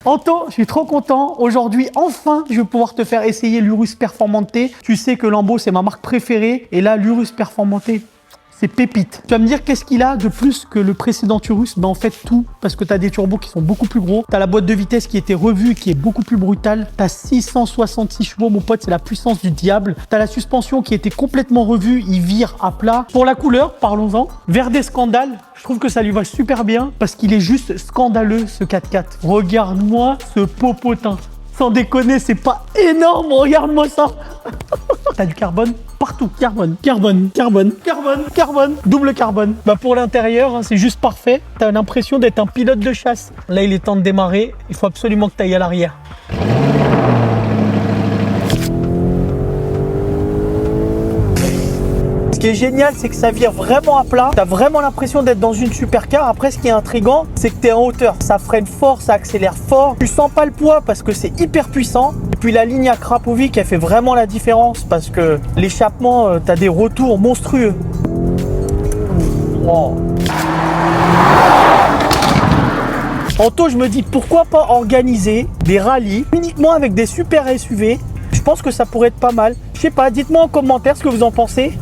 Anto, je suis trop content. Aujourd'hui, enfin, je vais pouvoir te faire essayer l'Urus Performante. Tu sais que Lambo, c'est ma marque préférée. Et là, l'Urus Performante, c'est pépite. Tu vas me dire qu'est-ce qu'il a de plus que le précédent Urus? Ben en fait tout, parce que tu as des turbos qui sont beaucoup plus gros. Tu as la boîte de vitesse qui a été revue, qui est beaucoup plus brutale. Tu as 666 chevaux, mon pote, c'est la puissance du diable. Tu as la suspension qui a été complètement revue, il vire à plat. Pour la couleur, parlons-en. Vert des scandales, je trouve que ça lui va super bien, parce qu'il est juste scandaleux ce 4x4. Regarde-moi ce popotin. Sans déconner, c'est pas énorme, regarde-moi ça. T'as du carbone partout. Carbone, carbone, carbone, carbone, carbone, double carbone. Bah pour l'intérieur, hein, c'est juste parfait. T'as l'impression d'être un pilote de chasse. Là, il est temps de démarrer. Il faut absolument que tu ailles à l'arrière. Ce qui est génial, c'est que ça vire vraiment à plat. Tu as vraiment l'impression d'être dans une supercar. Après, ce qui est intriguant, c'est que tu es en hauteur. Ça freine fort, ça accélère fort. Tu sens pas le poids parce que c'est hyper puissant. Et puis la ligne à Krapovic, elle fait vraiment la différence parce que l'échappement, tu as des retours monstrueux. Oh. Anto, je me dis pourquoi pas organiser des rallyes uniquement avec des super SUV. Je pense que ça pourrait être pas mal. Je sais pas, dites-moi en commentaire ce que vous en pensez.